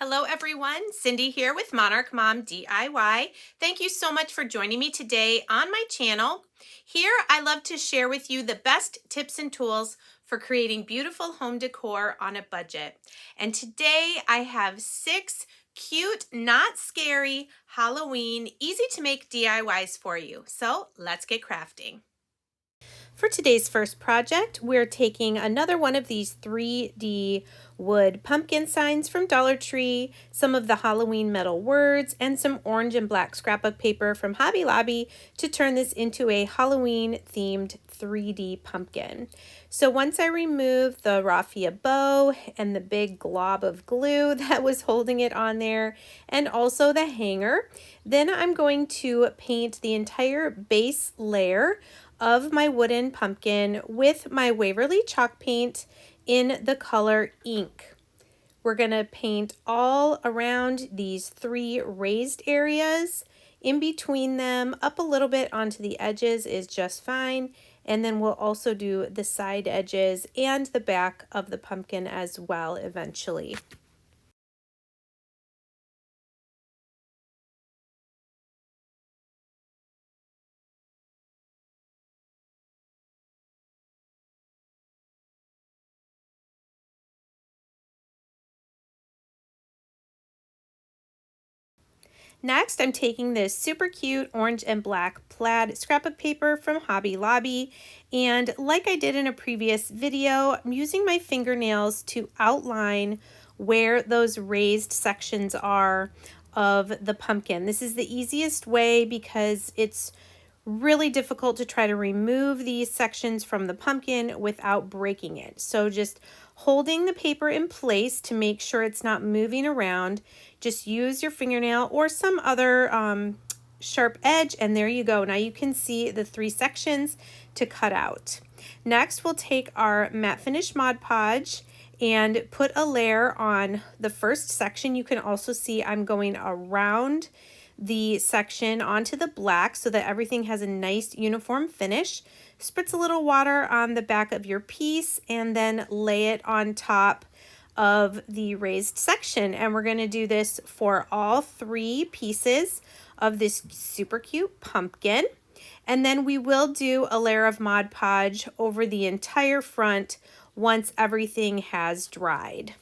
Hello everyone, Cindy here with Monarch Mom DIY. Thank you so much for joining me today on my channel. Here I love to share with you the best tips and tools for creating beautiful home decor on a budget. And today I have 6 cute, not scary, Halloween, easy to make DIYs for you. So let's get crafting. For today's first project, we're taking another one of these 3D wood pumpkin signs from Dollar Tree, some of the Halloween metal words, and some orange and black scrapbook paper from Hobby Lobby to turn this into a Halloween themed 3D pumpkin. So once I remove the raffia bow and the big glob of glue that was holding it on there, and also the hanger, then I'm going to paint the entire base layer of my wooden pumpkin with my Waverly chalk paint in the color ink. We're going to paint all around these 3 raised areas. In between them, up a little bit onto the edges is just fine. And then we'll also do the side edges and the back of the pumpkin as well eventually. Next, I'm taking this super cute orange and black plaid scrapbook paper from Hobby Lobby, and like I did in a previous video, I'm using my fingernails to outline where those raised sections are of the pumpkin. This is the easiest way because it's really difficult to try to remove these sections from the pumpkin without breaking it. So just holding the paper in place to make sure it's not moving around, just use your fingernail or some other sharp edge, and there you go. Now you can see the 3 sections to cut out. Next, we'll take our matte finish Mod Podge and put a layer on the first section. You can also see I'm going around the section onto the black so that everything has a nice uniform finish. Spritz a little water on the back of your piece and then lay it on top of the raised section. And we're going to do this for all 3 pieces of this super cute pumpkin. And then we will do a layer of Mod Podge over the entire front once everything has dried.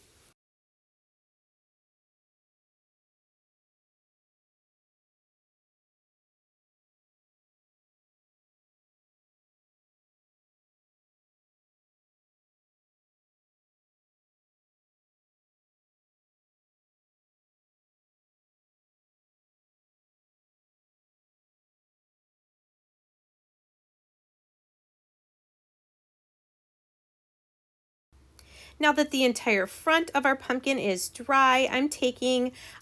Now that the entire front of our pumpkin is dry,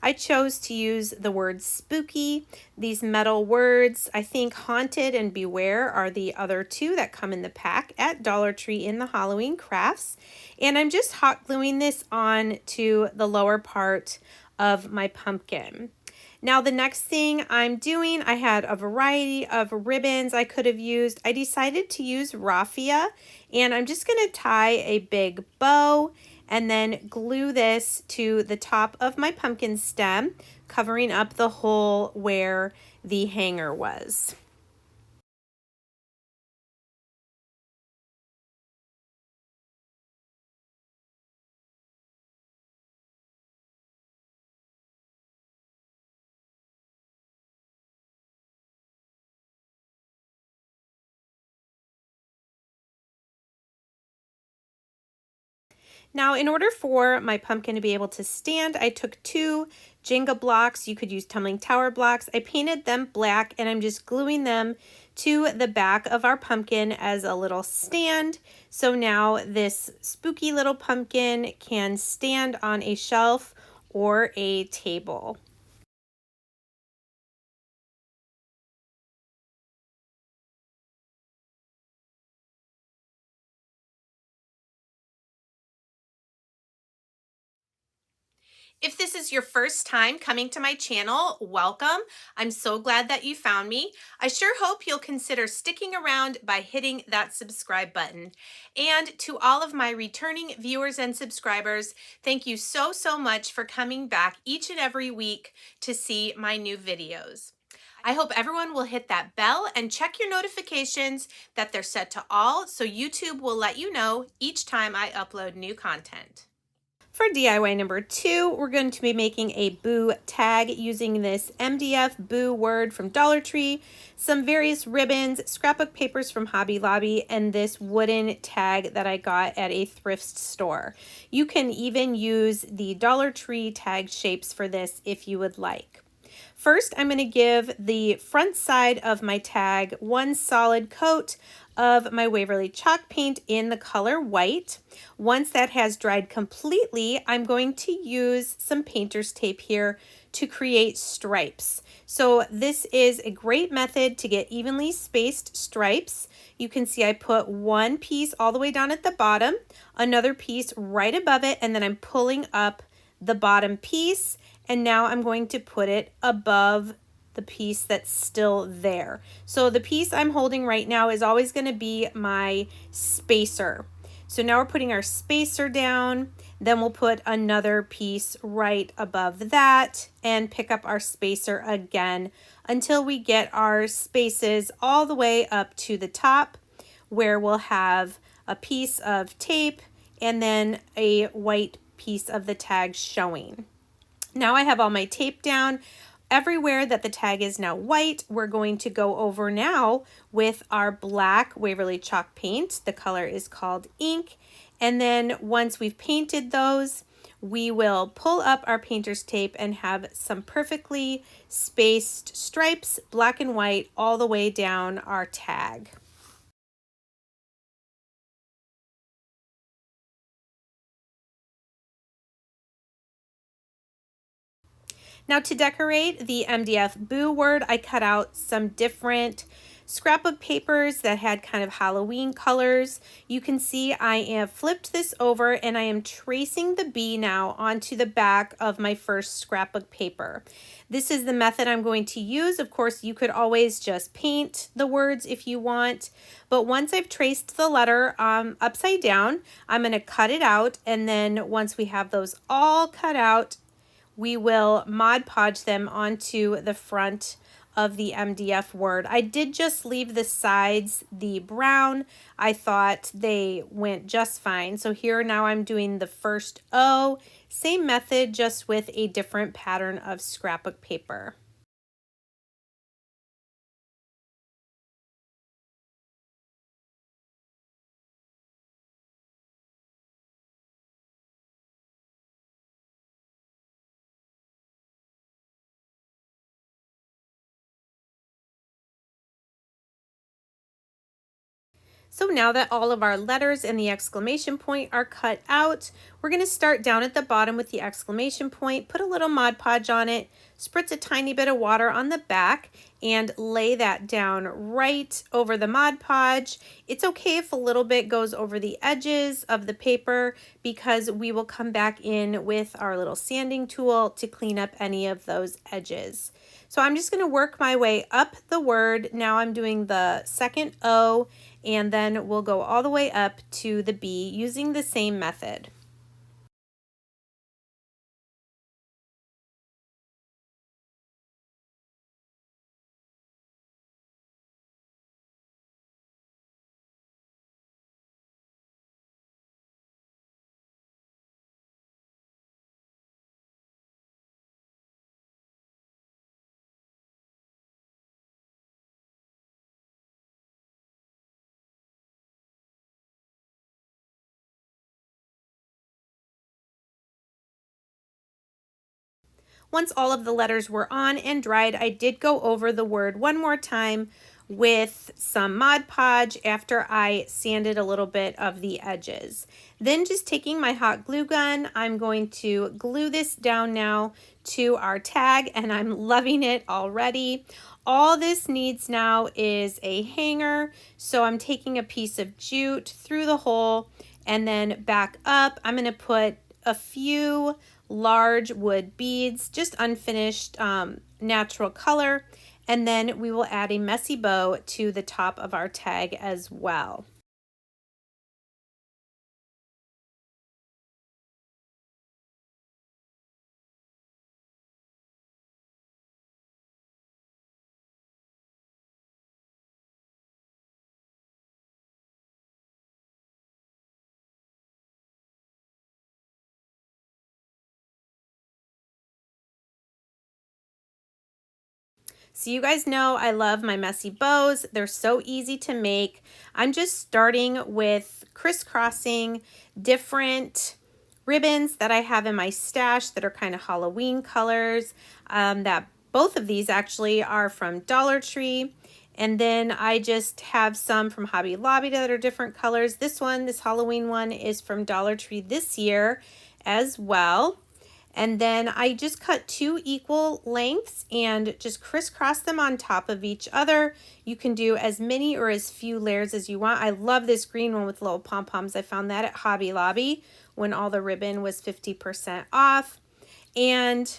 I chose to use the word spooky. These metal words, I think haunted and beware are the other 2 that come in the pack at Dollar Tree in the Halloween crafts. And I'm just hot gluing this on to the lower part of my pumpkin. Now the next thing I'm doing, I had a variety of ribbons I could have used. I decided to use raffia, and I'm just going to tie a big bow and then glue this to the top of my pumpkin stem, covering up the hole where the hanger was. Now, in order for my pumpkin to be able to stand, I took 2 Jenga blocks. You could use tumbling tower blocks. I painted them black, and I'm just gluing them to the back of our pumpkin as a little stand. So now this spooky little pumpkin can stand on a shelf or a table. If this is your first time coming to my channel, welcome. I'm so glad that you found me. I sure hope you'll consider sticking around by hitting that subscribe button. And to all of my returning viewers and subscribers, thank you so much for coming back each and every week to see my new videos. I hope everyone will hit that bell and check your notifications that they're set to all so YouTube will let you know each time I upload new content. For DIY number 2, we're going to be making a boo tag using this MDF boo word from Dollar Tree, some various ribbons, scrapbook papers from Hobby Lobby, and this wooden tag that I got at a thrift store. You can even use the Dollar Tree tag shapes for this if you would like. First, I'm going to give the front side of my tag one solid coat of my Waverly chalk paint in the color white. Once that has dried completely, I'm going to use some painter's tape here to create stripes. So this is a great method to get evenly spaced stripes. You can see I put one piece all the way down at the bottom, another piece right above it, and then I'm pulling up the bottom piece, and now I'm going to put it above the piece that's still there. So the piece I'm holding right now is always going to be my spacer. So now we're putting our spacer down, then we'll put another piece right above that and pick up our spacer again until we get our spaces all the way up to the top, where we'll have a piece of tape and then a white piece of the tag showing. Now I have all my tape down. Everywhere that the tag is now white, we're going to go over now with our black Waverly chalk paint. The color is called Ink. And then once we've painted those, we will pull up our painter's tape and have some perfectly spaced stripes, black and white, all the way down our tag. Now to decorate the MDF boo word, I cut out some different scrapbook papers that had kind of Halloween colors. You can see I have flipped this over and I am tracing the bee now onto the back of my first scrapbook paper. This is the method I'm going to use. Of course, you could always just paint the words if you want, but once I've traced the letter upside down, I'm going to cut it out, and then once we have those all cut out, we will Mod Podge them onto the front of the MDF word. I did just leave the sides the brown. I thought they went just fine. So here now I'm doing the first O, same method, just with a different pattern of scrapbook paper. So now that all of our letters and the exclamation point are cut out, we're going to start down at the bottom with the exclamation point, put a little Mod Podge on it, spritz a tiny bit of water on the back, and lay that down right over the Mod Podge. It's okay if a little bit goes over the edges of the paper, because we will come back in with our little sanding tool to clean up any of those edges. So I'm just going to work my way up the word. Now I'm doing the second O, and then we'll go all the way up to the B using the same method. Once all of the letters were on and dried, I did go over the word one more time with some Mod Podge after I sanded a little bit of the edges. Then just taking my hot glue gun, I'm going to glue this down now to our tag, and I'm loving it already. All this needs now is a hanger, so I'm taking a piece of jute through the hole and then back up. I'm going to put a few large wood beads, just unfinished natural color, and then we will add a messy bow to the top of our tag as well. So you guys know I love my messy bows. They're so easy to make. I'm just starting with crisscrossing different ribbons that I have in my stash that are kind of Halloween colors. That both of these actually are from Dollar Tree. And then I just have some from Hobby Lobby that are different colors. This one, this Halloween one, is from Dollar Tree this year as well. And then I just cut 2 equal lengths and just crisscross them on top of each other. You can do as many or as few layers as you want. I love this green one with little pom-poms. I found that at Hobby Lobby when all the ribbon was 50% off. And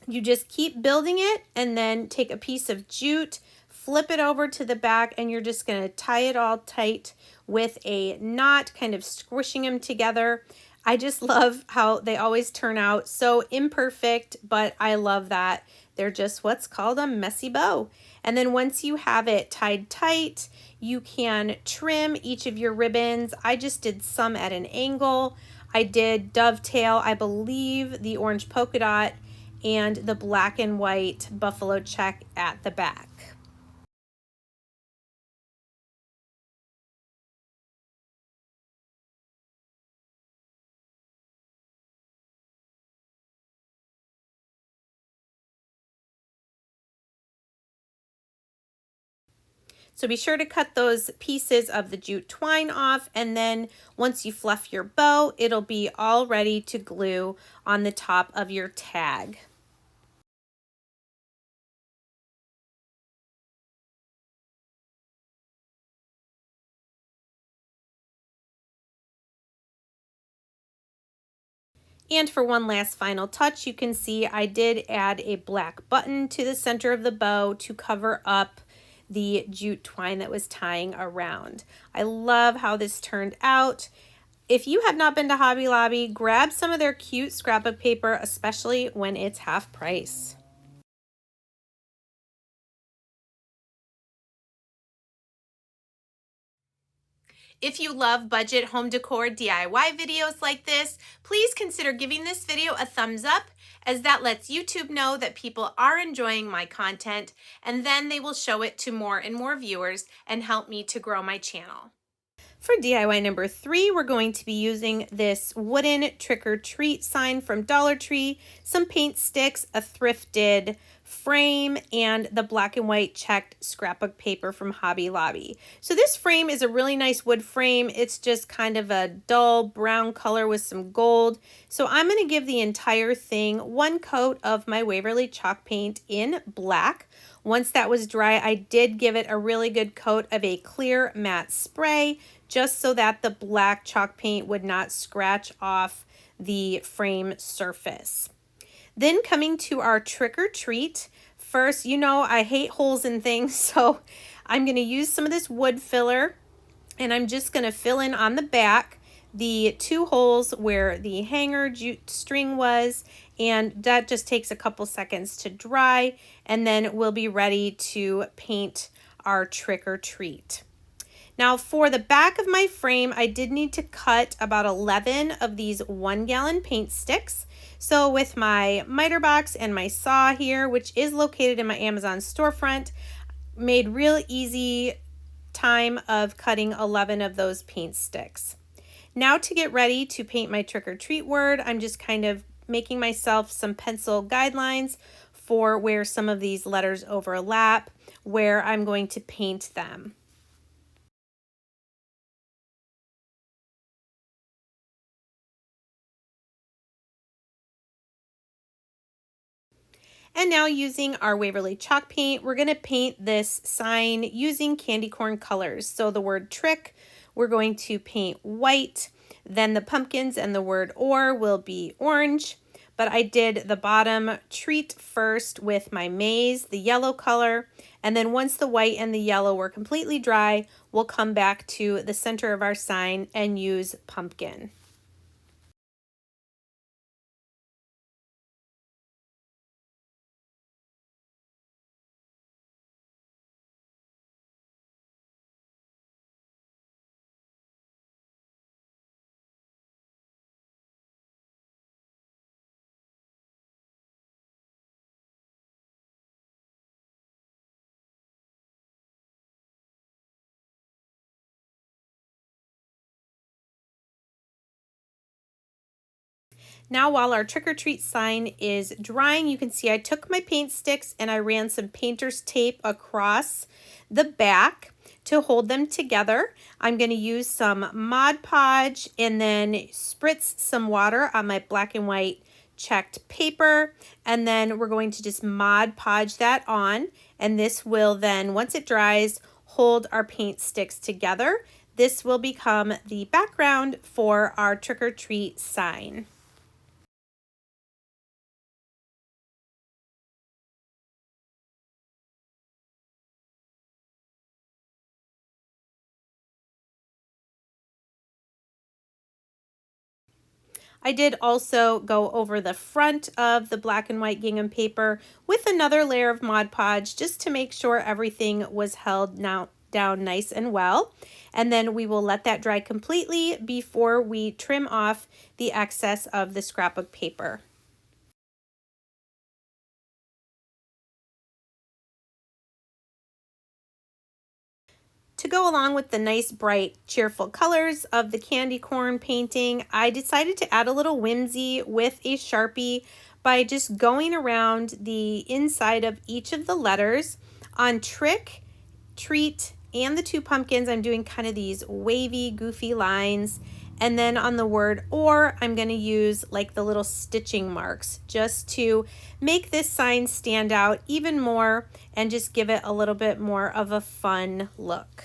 you just keep building it and then take a piece of jute, flip it over to the back, and you're just going to tie it all tight with a knot, kind of squishing them together. I just love how they always turn out so imperfect, but I love that. They're just what's called a messy bow. And then once you have it tied tight, you can trim each of your ribbons. I just did some at an angle. I did dovetail, I believe, the orange polka dot and the black and white buffalo check at the back. So be sure to cut those pieces of the jute twine off, and then once you fluff your bow, it'll be all ready to glue on the top of your tag. And for one last final touch, you can see I did add a black button to the center of the bow to cover up the jute twine that was tying around. I love how this turned out. If you have not been to Hobby Lobby, grab some of their cute scrapbook paper, especially when it's half price. If you love budget home decor DIY videos like this, please consider giving this video a thumbs up, as that lets YouTube know that people are enjoying my content, and then they will show it to more and more viewers and help me to grow my channel. For DIY number 3, we're going to be using this wooden trick-or-treat sign from Dollar Tree, some paint sticks, a thrifted frame, and the black and white checked scrapbook paper from Hobby Lobby. So this frame is a really nice wood frame. It's just kind of a dull brown color with some gold. So I'm going to give the entire thing one coat of my Waverly chalk paint in black. Once that was dry, I did give it a really good coat of a clear matte spray, just so that the black chalk paint would not scratch off the frame surface. Then coming to our trick or treat, first, you know I hate holes in things, so I'm going to use some of this wood filler, and I'm just going to fill in on the back the 2 holes where the hanger jute string was, and that just takes a couple seconds to dry, and then we'll be ready to paint our trick or treat. Now for the back of my frame, I did need to cut about 11 of these 1-gallon paint sticks. So with my miter box and my saw here, which is located in my Amazon storefront, made real easy time of cutting 11 of those paint sticks. Now to get ready to paint my trick or treat word, I'm just kind of making myself some pencil guidelines for where some of these letters overlap, where I'm going to paint them. And now using our Waverly chalk paint, we're going to paint this sign using candy corn colors. So the word trick, we're going to paint white. Then the pumpkins and the word or will be orange. But I did the bottom treat first with my maize, the yellow color. And then once the white and the yellow were completely dry, we'll come back to the center of our sign and use pumpkin. Now while our trick-or-treat sign is drying, you can see I took my paint sticks and I ran some painter's tape across the back to hold them together. I'm going to use some Mod Podge and then spritz some water on my black and white checked paper, and then we're going to just Mod Podge that on, and this will then, once it dries, hold our paint sticks together. This will become the background for our trick-or-treat sign. I did also go over the front of the black and white gingham paper with another layer of Mod Podge just to make sure everything was held down nice and well. And then we will let that dry completely before we trim off the excess of the scrapbook paper. To go along with the nice, bright, cheerful colors of the candy corn painting, I decided to add a little whimsy with a Sharpie by just going around the inside of each of the letters. On trick, treat, and the two pumpkins, I'm doing kind of these wavy, goofy lines. And then on the word or, I'm going to use like the little stitching marks just to make this sign stand out even more and just give it a little bit more of a fun look.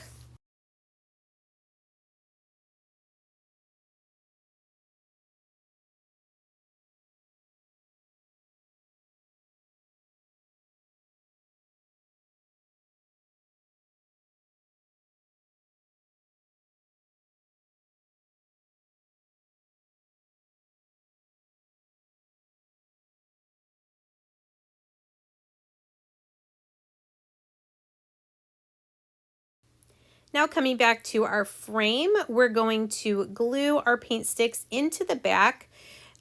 Now coming back to our frame, we're going to glue our paint sticks into the back.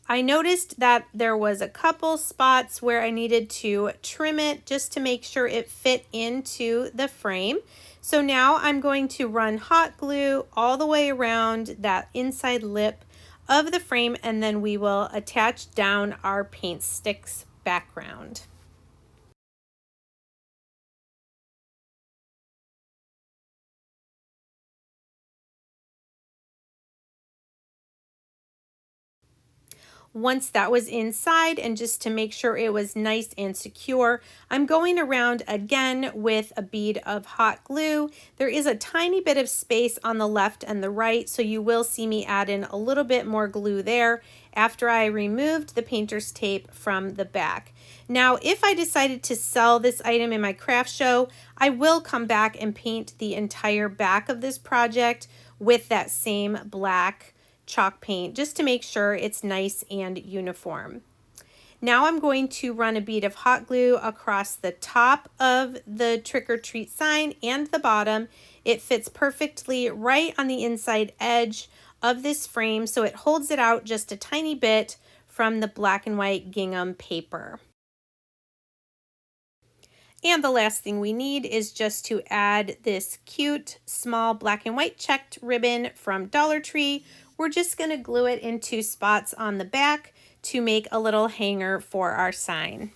I noticed that there was a couple spots where I needed to trim it just to make sure it fit into the frame. So now I'm going to run hot glue all the way around that inside lip of the frame, and then we will attach down our paint sticks background. Once that was inside, and just to make sure it was nice and secure, I'm going around again with a bead of hot glue. There is a tiny bit of space on the left and the right, so you will see me add in a little bit more glue there after I removed the painter's tape from the back. Now, if I decided to sell this item in my craft show, I will come back and paint the entire back of this project with that same black chalk paint just to make sure it's nice and uniform. Now I'm going to run a bead of hot glue across the top of the trick-or-treat sign and the bottom. It fits perfectly right on the inside edge of this frame, so it holds it out just a tiny bit from the black and white gingham paper. And the last thing we need is just to add this cute small black and white checked ribbon from Dollar Tree. We're just going to glue it in two spots on the back to make a little hanger for our sign.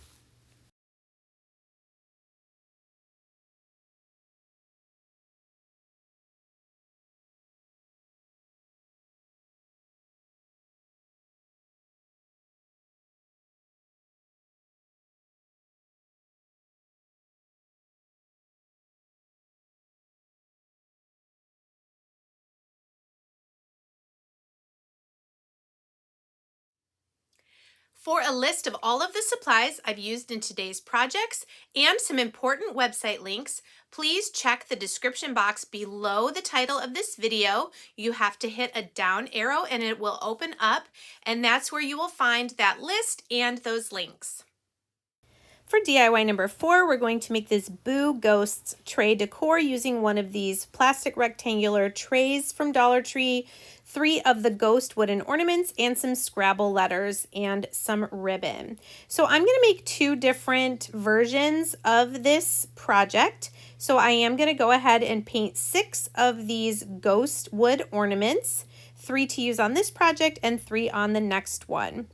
For a list of all of the supplies I've used in today's projects and some important website links, please check the description box below the title of this video. You have to hit a down arrow and it will open up, and that's where you will find that list and those links. For DIY number 4, we're going to make this Boo Ghosts tray decor using one of these plastic rectangular trays from Dollar Tree, 3 of the ghost wooden ornaments, and some Scrabble letters and some ribbon. So I'm going to make 2 different versions of this project. So I am going to go ahead and paint 6 of these ghost wood ornaments, 3 to use on this project and 3 on the next one.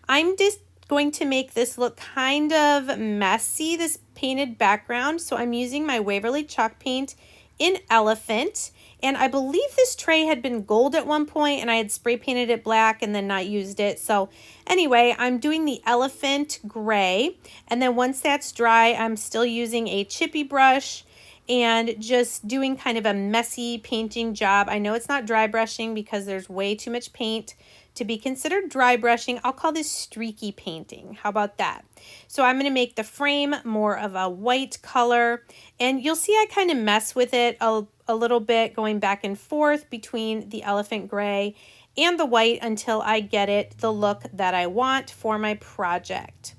I'm just going to make this look kind of messy, this painted background. So I'm using my Waverly chalk paint in Elephant. And I believe this tray had been gold at one point and I had spray painted it black and then not used it. So anyway, I'm doing the Elephant gray. And then once that's dry, I'm still using a chippy brush and just doing kind of a messy painting job. I know it's not dry brushing because there's way too much paint to be considered dry brushing. I'll call this streaky painting. How about that? So I'm going to make the frame more of a white color, and you'll see I kind of mess with it a little bit, going back and forth between the elephant gray and the white until I get it the look that I want for my project.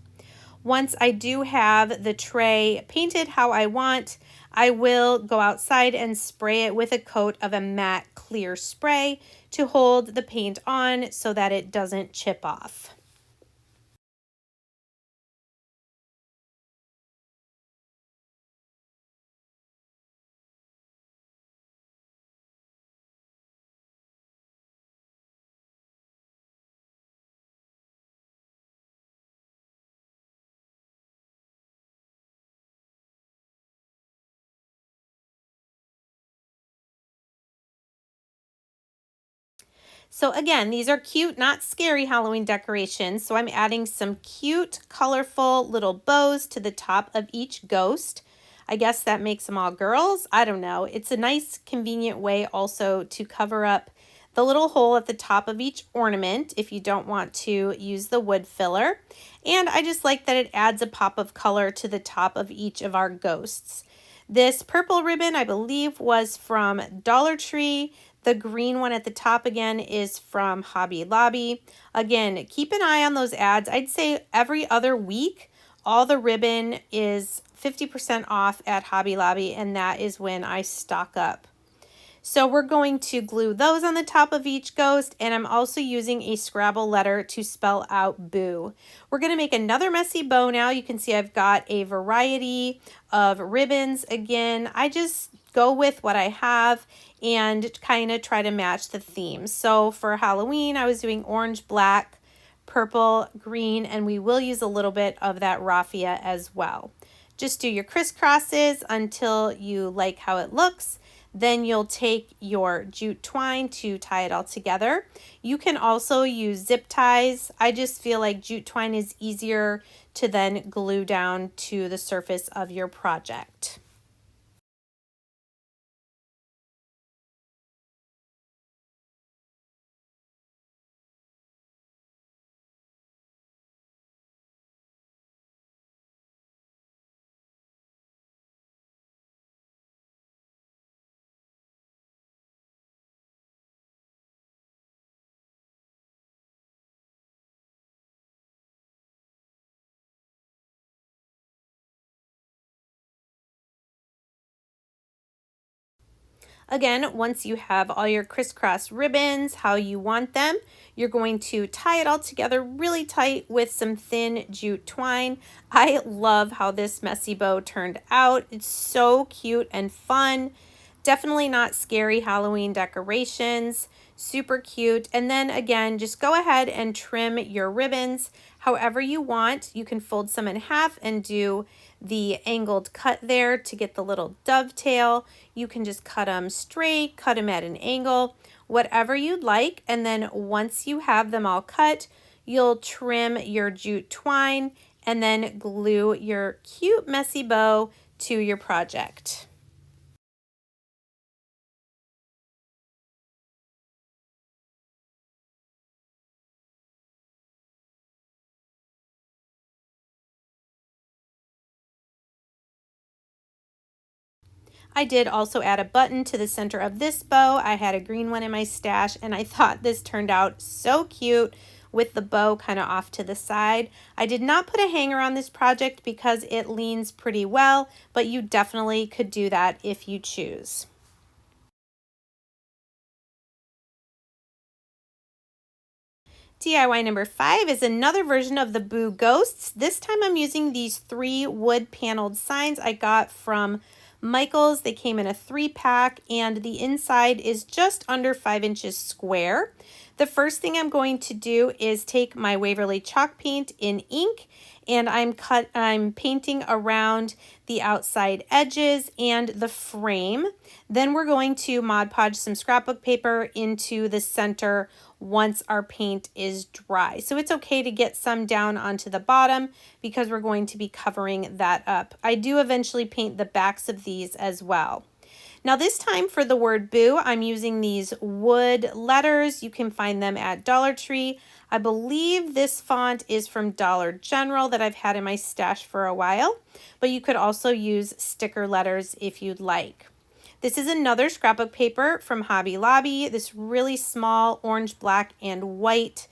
Once I do have the tray painted how I want, I will go outside and spray it with a coat of a matte clear spray to hold the paint on so that it doesn't chip off. So again, these are cute, not scary Halloween decorations. So I'm adding some cute, colorful little bows to the top of each ghost. I guess that makes them all girls. I don't know. It's a nice, convenient way also to cover up the little hole at the top of each ornament if you don't want to use the wood filler. And I just like that it adds a pop of color to the top of each of our ghosts. This purple ribbon, I believe, was from Dollar Tree. The green one at the top again is from Hobby Lobby. Again, keep an eye on those ads. I'd say every other week, all the ribbon is 50% off at Hobby Lobby, and that is when I stock up. So we're going to glue those on the top of each ghost, and I'm also using a Scrabble letter to spell out Boo. We're going to make another messy bow now. You can see I've got a variety of ribbons. Again, I just go with what I have and kind of try to match the themes. So for Halloween, I was doing orange, black, purple, green, and we will use a little bit of that raffia as well. Just do your crisscrosses until you like how it looks. Then you'll take your jute twine to tie it all together. You can also use zip ties. I just feel like jute twine is easier to then glue down to the surface of your project. Again, once you have all your crisscross ribbons how you want them, you're going to tie it all together really tight with some thin jute twine. I love how this messy bow turned out. It's so cute and fun. Definitely not scary Halloween decorations. Super cute. And then again, just go ahead and trim your ribbons however you want. You can fold some in half and do the angled cut there to get the little dovetail. You can just cut them straight, cut them at an angle, whatever you'd like. And then once you have them all cut, you'll trim your jute twine and then glue your cute messy bow to your project. I did also add a button to the center of this bow. I had a green one in my stash, and I thought this turned out so cute with the bow kind of off to the side. I did not put a hanger on this project because it leans pretty well, but you definitely could do that if you choose. DIY number 5 is another version of the Boo Ghosts. This time I'm using these 3 wood paneled signs I got from Michaels. They came in a 3-pack, and the inside is just under 5 inches square. The first thing I'm going to do is take my Waverly chalk paint in ink, and I'm painting around the outside edges and the frame. Then we're going to Mod Podge some scrapbook paper into the center once our paint is dry. So it's okay to get some down onto the bottom because we're going to be covering that up. I do eventually paint the backs of these as well. Now this time for the word boo, I'm using these wood letters. You can find them at Dollar Tree. I believe this font is from Dollar General that I've had in my stash for a while, but you could also use sticker letters if you'd like. This is another scrapbook paper from Hobby Lobby, this really small orange, black, and white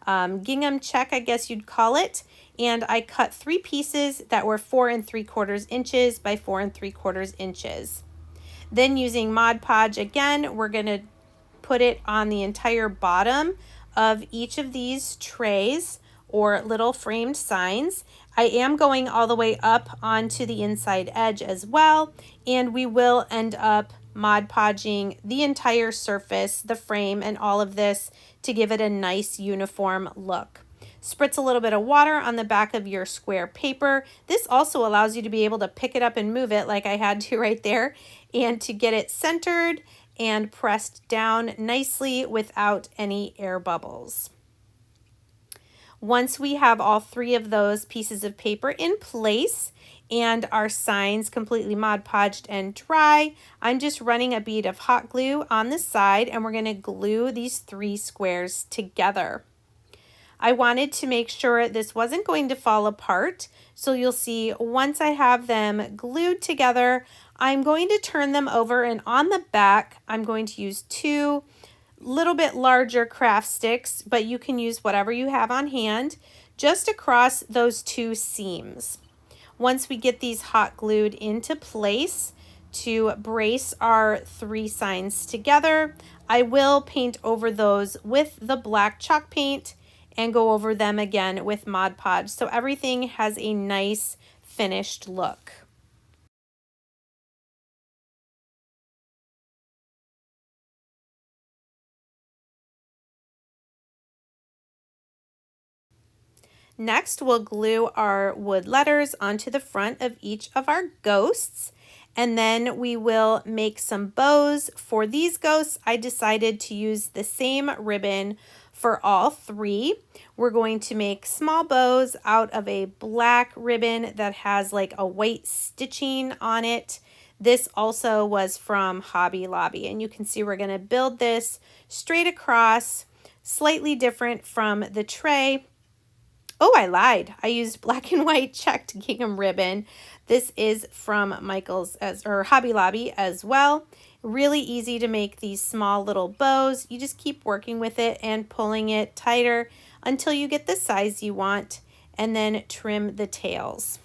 gingham check, I guess you'd call it. And I cut 3 pieces that were 4 3/4 inches by 4 3/4 inches. Then using Mod Podge again, we're going to put it on the entire bottom of each of these trays or little framed signs. I am going all the way up onto the inside edge as well, and we will end up Mod Podging the entire surface, the frame, and all of this to give it a nice uniform look. Spritz a little bit of water on the back of your square paper. This also allows you to be able to pick it up and move it like I had to right there, and to get it centered and pressed down nicely without any air bubbles. Once we have all 3 of those pieces of paper in place and our signs completely Mod Podged and dry, I'm just running a bead of hot glue on the side, and we're going to glue these 3 squares together. I wanted to make sure this wasn't going to fall apart, so you'll see once I have them glued together, I'm going to turn them over, and on the back I'm going to use 2 little bit larger craft sticks, but you can use whatever you have on hand, just across those 2 seams. Once we get these hot glued into place to brace our 3 signs together, I will paint over those with the black chalk paint and go over them again with Mod Podge, so everything has a nice finished look. Next, we'll glue our wood letters onto the front of each of our ghosts, and then we will make some bows. For these ghosts, I decided to use the same ribbon for all 3. We're going to make small bows out of a black ribbon that has like a white stitching on it. This also was from Hobby Lobby, and you can see we're going to build this straight across, slightly different from the tray. Oh, I lied. I used black and white checked gingham ribbon. This is from Michaels or Hobby Lobby as well. Really easy to make these small little bows. You just keep working with it and pulling it tighter until you get the size you want, and then trim the tails.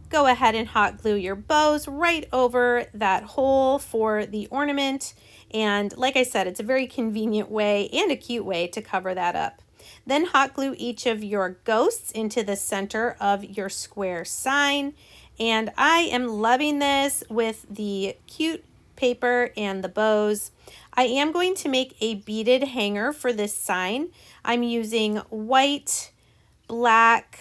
Go ahead and hot glue your bows right over that hole for the ornament. And like I said, it's a very convenient way and a cute way to cover that up. Then hot glue each of your ghosts into the center of your square sign. And I am loving this with the cute paper and the bows. I am going to make a beaded hanger for this sign. I'm using white, black,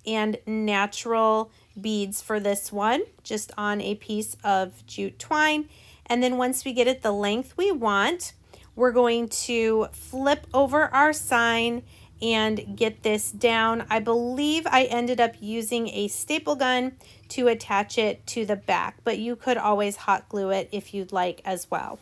and natural beads for this one, just on a piece of jute twine. And then once we get it the length we want, we're going to flip over our sign and get this down. I believe I ended up using a staple gun to attach it to the back, but you could always hot glue it if you'd like as well.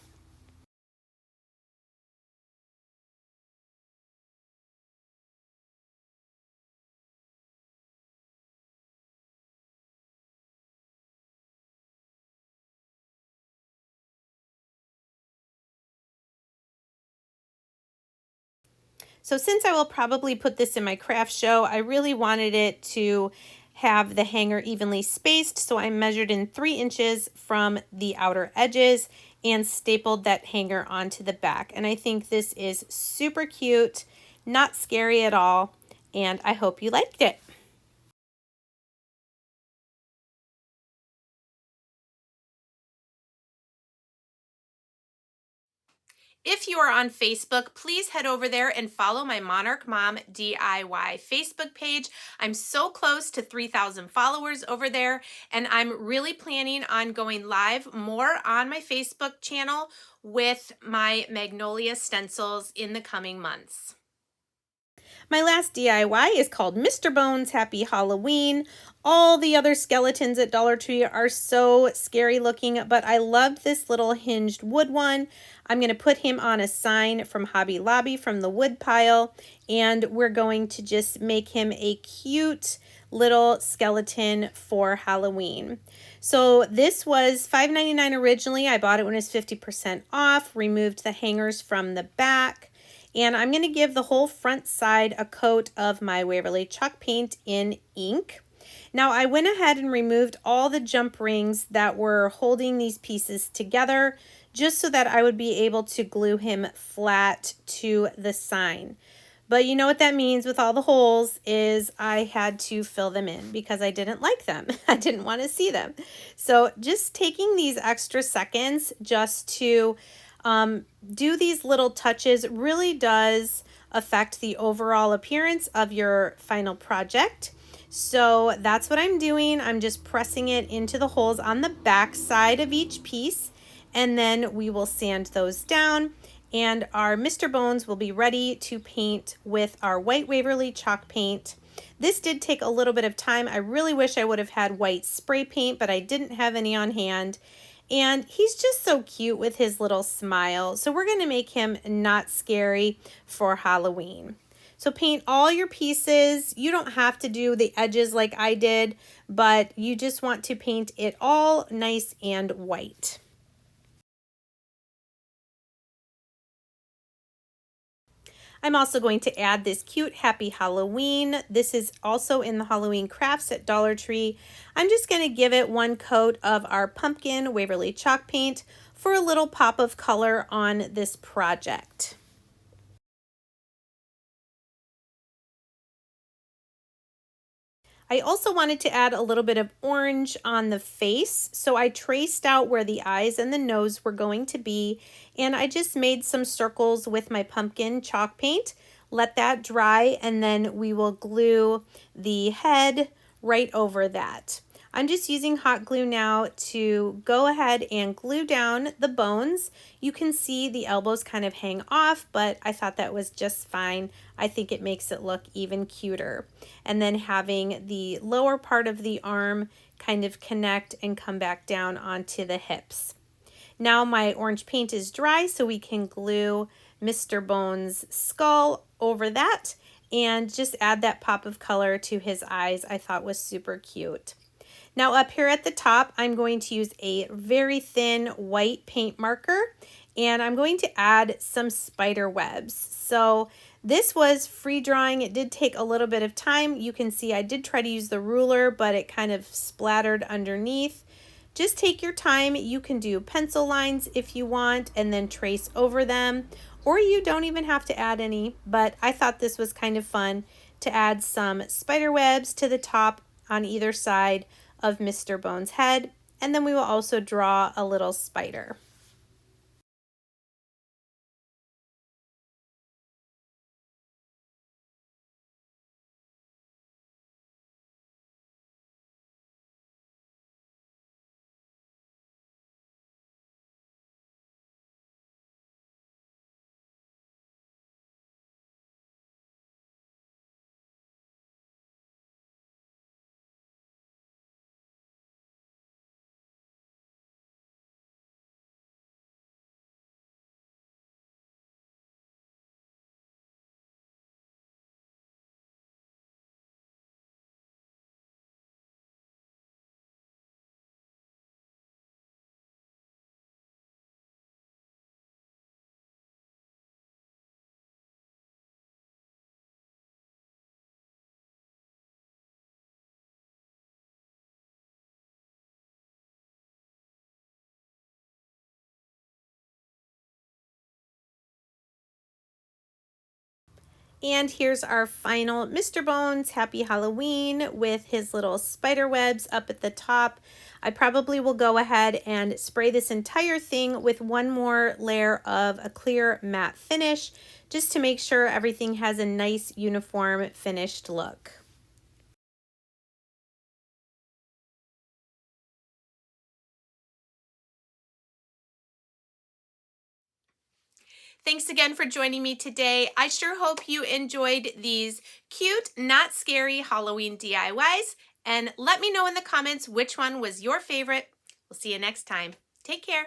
So since I will probably put this in my craft show, I really wanted it to have the hanger evenly spaced, so I measured in 3 inches from the outer edges and stapled that hanger onto the back. And I think this is super cute, not scary at all, and I hope you liked it. If you are on Facebook, please head over there and follow my Monarch Mom DIY Facebook page. I'm so close to 3,000 followers over there, and I'm really planning on going live more on my Facebook channel with my magnolia stencils in the coming months. My last DIY is called Mr. Bones Happy Halloween. All the other skeletons at Dollar Tree are so scary looking, but I loved this little hinged wood one. I'm going to put him on a sign from Hobby Lobby from the wood pile, and we're going to just make him a cute little skeleton for Halloween. So this was $5.99 originally. I bought it when it was 50% off, removed the hangers from the back. And I'm going to give the whole front side a coat of my Waverly chalk paint in ink. Now I went ahead and removed all the jump rings that were holding these pieces together just so that I would be able to glue him flat to the sign. But you know what that means with all the holes is I had to fill them in because I didn't like them. I didn't want to see them. So just taking these extra seconds just to do these little touches really does affect the overall appearance of your final project. So that's what I'm doing. I'm just pressing it into the holes on the back side of each piece, and then we will sand those down, and our Mr. Bones will be ready to paint with our white Waverly chalk paint. This did take a little bit of time. I really wish I would have had white spray paint, but I didn't have any on hand. And he's just so cute with his little smile. So we're going to make him not scary for Halloween. So paint all your pieces. You don't have to do the edges like I did, but you just want to paint it all nice and white. I'm also going to add this cute Happy Halloween. This is also in the Halloween crafts at Dollar Tree. I'm just going to give it one coat of our pumpkin Waverly chalk paint for a little pop of color on this project. I also wanted to add a little bit of orange on the face, so I traced out where the eyes and the nose were going to be, and I just made some circles with my pumpkin chalk paint. Let that dry, and then we will glue the head right over that. I'm just using hot glue now to go ahead and glue down the bones. You can see the elbows kind of hang off, but I thought that was just fine. I think it makes it look even cuter. And then having the lower part of the arm kind of connect and come back down onto the hips. Now my orange paint is dry, so we can glue Mr. Bones' skull over that and just add that pop of color to his eyes. I thought was super cute. Now up here at the top, I'm going to use a very thin white paint marker, and I'm going to add some spider webs. So this was free drawing. It did take a little bit of time. You can see I did try to use the ruler, but it kind of splattered underneath. Just take your time. You can do pencil lines if you want and then trace over them, or you don't even have to add any, but I thought this was kind of fun to add some spider webs to the top on either side of Mr. Bones' head, and then we will also draw a little spider. And here's our final Mr. Bones Happy Halloween with his little spider webs up at the top. I probably will go ahead and spray this entire thing with one more layer of a clear matte finish just to make sure everything has a nice uniform finished look. Thanks again for joining me today. I sure hope you enjoyed these cute, not scary Halloween DIYs. And let me know in the comments which one was your favorite. We'll see you next time. Take care.